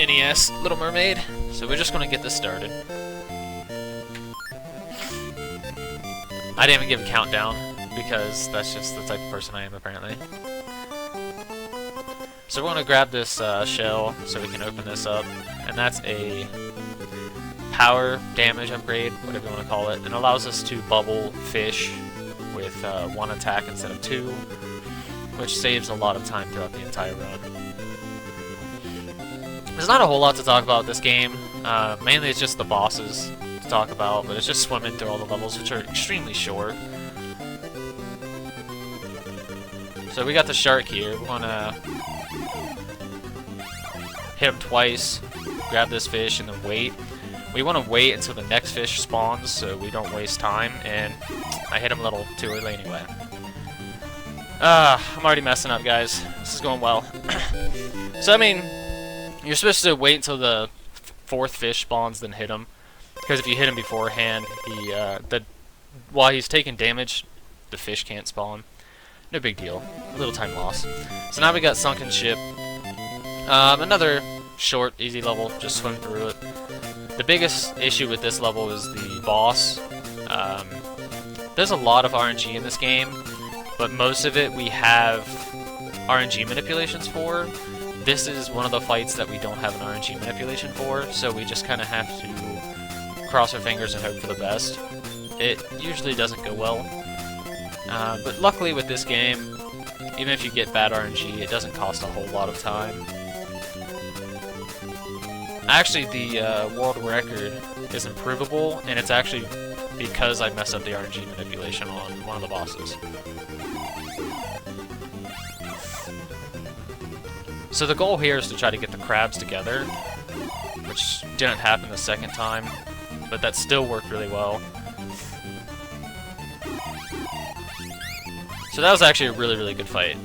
NES Little Mermaid. So we're just gonna get this started. I didn't even give a countdown because that's just the type of person I am apparently. So we're gonna grab this shell so we can open this up, and that's a power damage upgrade, whatever you want to call it, and it allows us to bubble fish with 1 attack instead of 2, which saves a lot of time throughout the entire run. There's not a whole lot to talk about this game. Mainly it's just the bosses to talk about, but it's just swimming through all the levels, which are extremely short. So we got the shark here. We're gonna hit him twice, grab this fish, and then wait. We want to wait until the next fish spawns so we don't waste time, and I hit him a little too early anyway. I'm already messing up, guys. This is going well. So, I mean, you're supposed to wait until the 4th fish spawns, then hit him. Because if you hit him beforehand, while he's taking damage, the fish can't spawn. No big deal. A little time loss. So now we got Sunken Ship. Another short, easy level. Just swim through it. The biggest issue with this level is the boss. There's a lot of RNG in this game, but most of it we have RNG manipulations for. This is one of the fights that we don't have an RNG manipulation for, so we just kind of have to cross our fingers and hope for the best. It usually doesn't go well, but luckily with this game, even if you get bad RNG, it doesn't cost a whole lot of time. Actually, the world record is improvable, and it's actually because I messed up the RNG manipulation on one of the bosses. So the goal here is to try to get the crabs together, which didn't happen the second time, but that still worked really well. So that was actually a really, really good fight.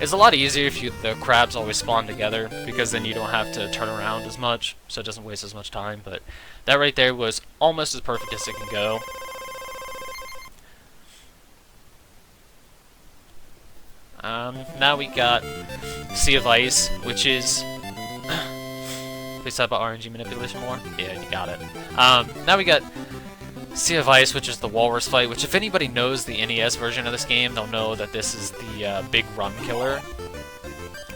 It's a lot easier if the crabs always spawn together, because then you don't have to turn around as much, so it doesn't waste as much time, but that right there was almost as perfect as it can go. Now we got Sea of Ice, which is... Please talk about RNG manipulation more? Yeah, you got it. Now we got Sea of Ice, which is the walrus fight, which if anybody knows the NES version of this game, they'll know that this is the big run killer.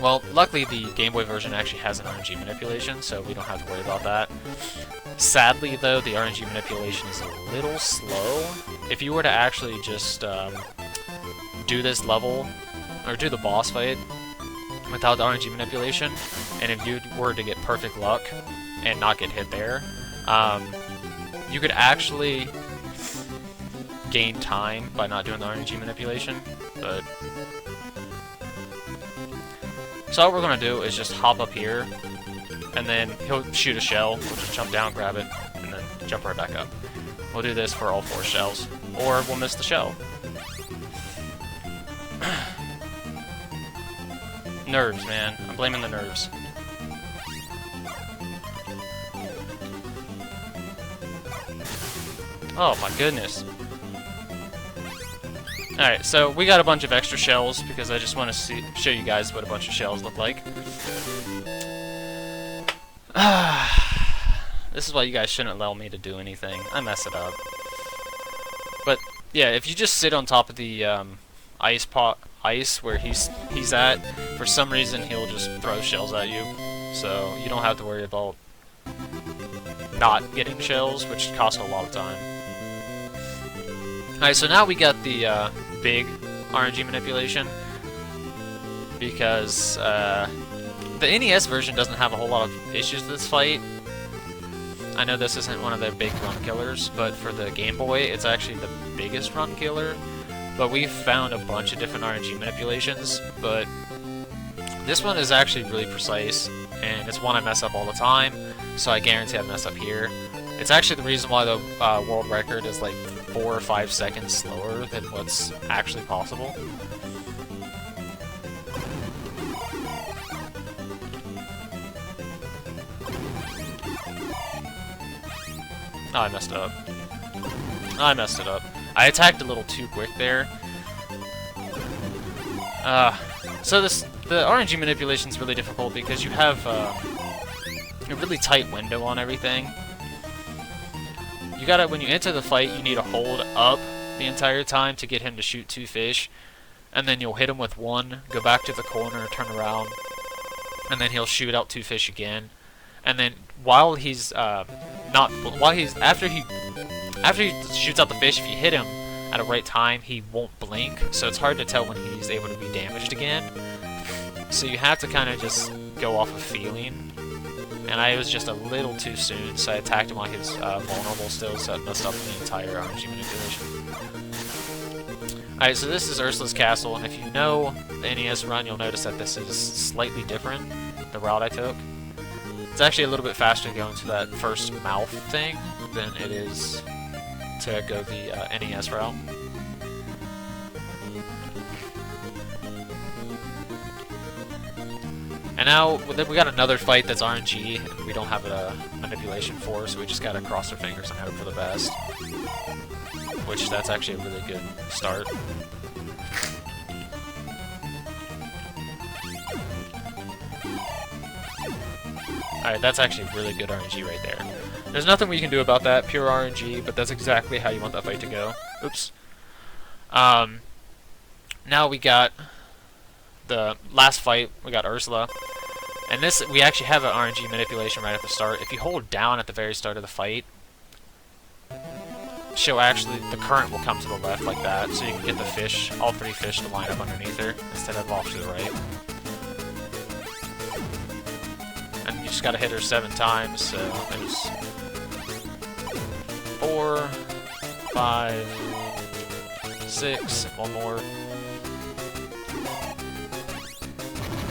Well, luckily the Game Boy version actually has an RNG manipulation, so we don't have to worry about that. Sadly, though, the RNG manipulation is a little slow. If you were to actually just do this level, or do the boss fight without the RNG manipulation, and if you were to get perfect luck and not get hit there, you could actually gain time by not doing the RNG manipulation, but... So all we're going to do is just hop up here, and then he'll shoot a shell, we'll just jump down, grab it, and then jump right back up. We'll do this for all 4 shells, or we'll miss the shell. Nerves, man. I'm blaming the nerves. Oh my goodness. Alright, so we got a bunch of extra shells because I just want to show you guys what a bunch of shells look like. This is why you guys shouldn't allow me to do anything. I mess it up. But yeah, if you just sit on top of the ice where he's at, for some reason he'll just throw shells at you. So you don't have to worry about not getting shells, which cost a lot of time. Alright, so now we got the big RNG manipulation, because the NES version doesn't have a whole lot of issues with this fight. I know this isn't one of their big run killers, but for the Game Boy, it's actually the biggest run killer. But we've found a bunch of different RNG manipulations, but this one is actually really precise, and it's one I mess up all the time, so I guarantee I mess up here. It's actually the reason why the world record is like 4 or 5 seconds slower than what's actually possible. Oh, I messed it up. I messed it up. I attacked a little too quick there. So this the RNG manipulation is really difficult because you have a really tight window on everything. You gotta, when you enter the fight, you need to hold up the entire time to get him to shoot 2 fish, and then you'll hit him with 1, go back to the corner, turn around, and then he'll shoot out 2 fish again. And then while he's after he shoots out the fish, if you hit him at a right time, he won't blink, so it's hard to tell when he's able to be damaged again. So you have to kind of just go off of feeling. And I was just a little too soon, so I attacked him while he was vulnerable still, so it messed up the entire RNG manipulation. Alright, so this is Ursula's castle, and if you know the NES run, you'll notice that this is slightly different, the route I took. It's actually a little bit faster to go into that first mouth thing than it is to go the NES route. And now, we got another fight that's RNG, and we don't have a manipulation for, so we just gotta cross our fingers and hope for the best. Which, that's actually a really good start. Alright, that's actually really good RNG right there. There's nothing we can do about that, pure RNG, but that's exactly how you want that fight to go. Oops. Now we got the last fight, we got Ursula. And this, we actually have an RNG manipulation right at the start. If you hold down at the very start of the fight, she'll actually, the current will come to the left like that, so you can get the fish, all 3 fish to line up underneath her, instead of off to the right. And you just gotta hit her 7 times, so there's 4, 5, 6, 1 more.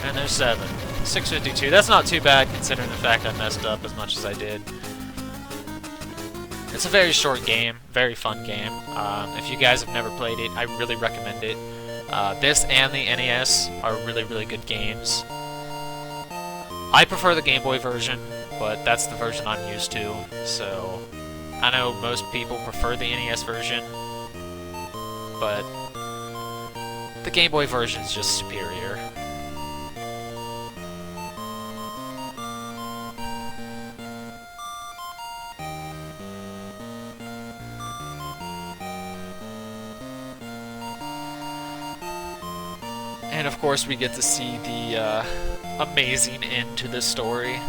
And there's 7. 652. That's not too bad considering the fact I messed up as much as I did. It's a very short game, very fun game. If you guys have never played it, I really recommend it. This and the NES are really, really good games. I prefer the Game Boy version, but that's the version I'm used to. So I know most people prefer the NES version, but the Game Boy version is just superior. And of course we get to see the amazing end to this story.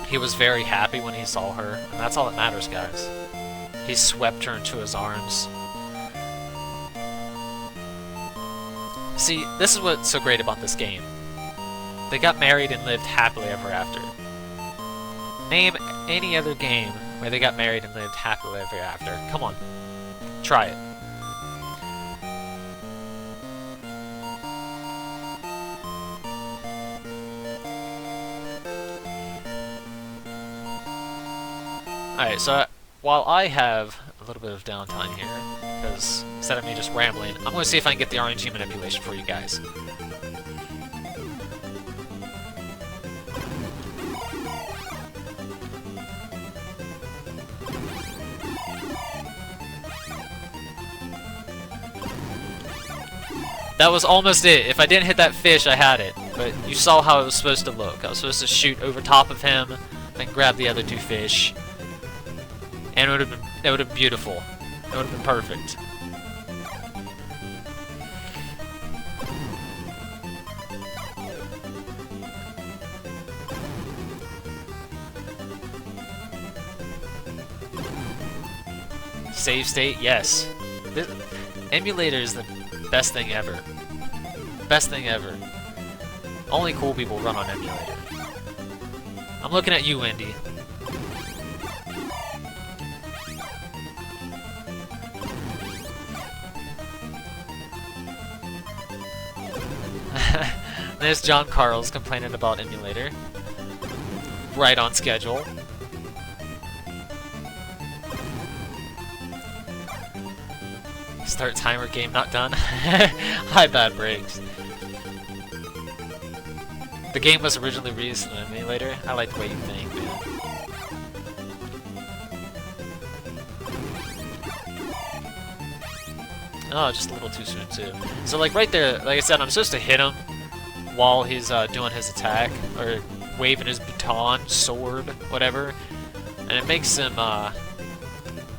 He was very happy when he saw her, and that's all that matters, guys. He swept her into his arms. See, this is what's so great about this game. They got married and lived happily ever after. Name any other game where they got married and lived happily ever after. Come on. Try it. Alright, so while I have a little bit of downtime here, because instead of me just rambling, I'm going to see if I can get the RNG manipulation for you guys. That was almost it. If I didn't hit that fish, I had it. But you saw how it was supposed to look. I was supposed to shoot over top of him, then grab the other 2 fish. And it would have been beautiful. It would have been perfect. Save state, yes. This emulator is the best thing ever. Best thing ever. Only cool people run on emulator. I'm looking at you, Wendy. There's John Carl's complaining about emulator. Right on schedule. Start timer, game not done. Hi, Bad Breaks. The game was originally released in an emulator. I like the way you think, man. Oh, just a little too soon, too. So, like, right there, like I said, I'm supposed to hit him while he's doing his attack, or waving his baton, sword, whatever, and it makes him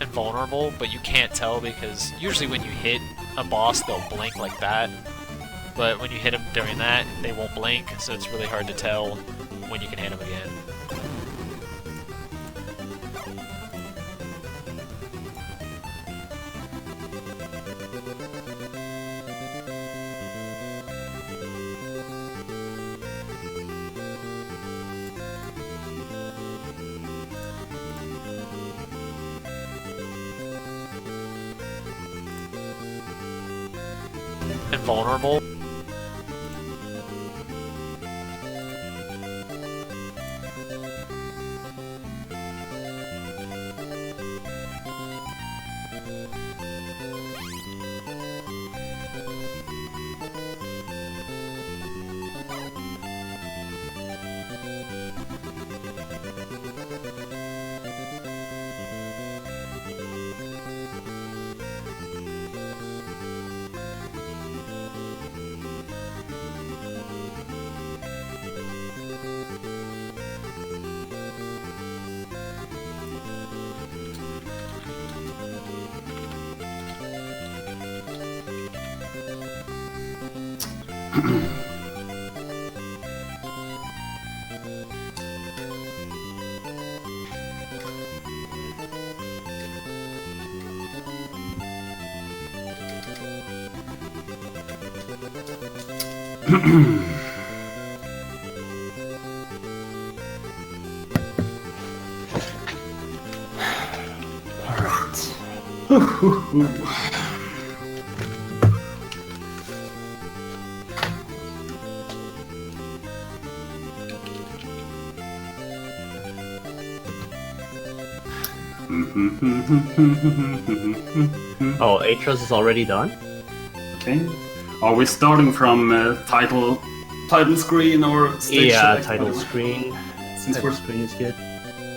invulnerable, but you can't tell because usually when you hit a boss they'll blink like that, but when you hit them during that they won't blink, so it's really hard to tell when you can hit them again. Invulnerable. Oh, Atroz is already done? Okay. Are we starting from title screen or stage select? Title screen. Title screen is good.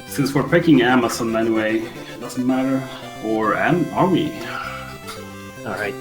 Since we're picking Amazon anyway, it doesn't matter. Or are we? Alright.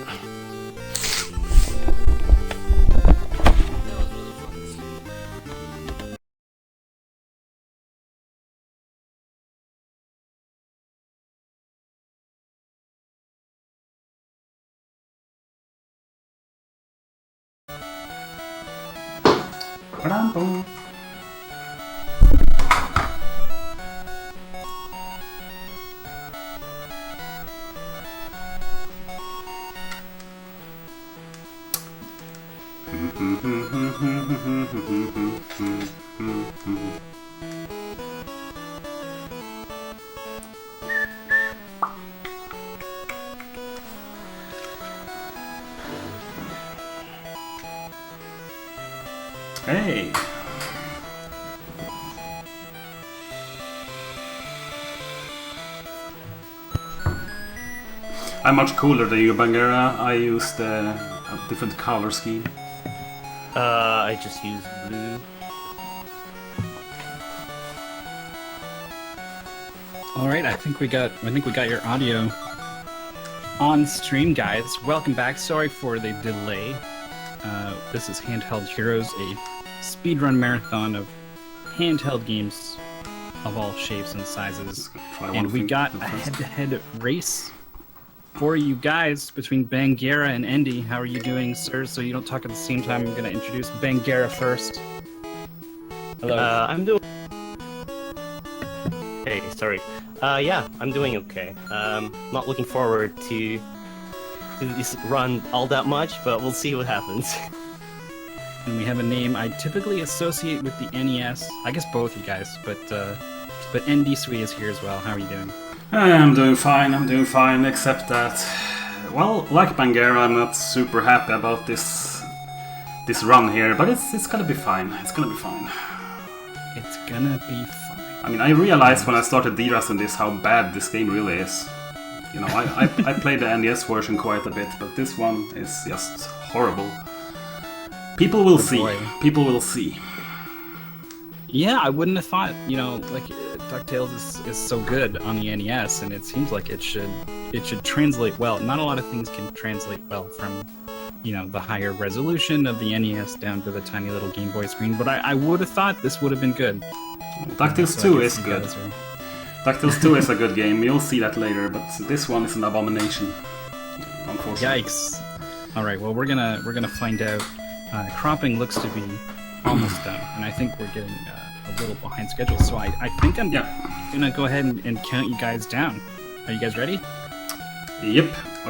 Hey. I'm much cooler than you, Bangera. I used a different color scheme. I just use blue. All right, I think we got your audio on stream, guys. Welcome back. Sorry for the delay. This is Handheld Heroes, a speedrun marathon of handheld games of all shapes and sizes. And we got a head-to-head race for you guys between Bangera and Endy. How are you doing, sir? So you don't talk at the same time, I'm going to introduce Bangera first. Hello. I'm doing... Hey, sorry. Yeah, I'm doing okay. Not looking forward to this run all that much, but we'll see what happens. And we have a name I typically associate with the NES. I guess both you guys, but Endy Sui is here as well. How are you doing? I'm doing fine, except that, well, like Bangera, I'm not super happy about this run here, but it's gonna be fine. It's gonna be fine. It's gonna be fine. I mean, I realized when I started DRASing this how bad this game really is. You know, I played the NES version quite a bit, but this one is just horrible. People will see. Boy. People will see. Yeah, I wouldn't have thought, you know, like DuckTales is so good on the NES, and it seems like it should translate well. Not a lot of things can translate well from the higher resolution of the NES down to the tiny little Game Boy screen. But I would have thought this would have been good. DuckTales So I 2 guess is you good. guys are- DuckTales 2 is a good game. You'll see that later, but this one is an abomination. Unfortunately. Yikes! All right, well we're gonna find out. Cropping looks to be almost done, and I think we're getting a little behind schedule. So I think I'm Yeah. gonna go ahead and count you guys down. Are you guys ready? Yep.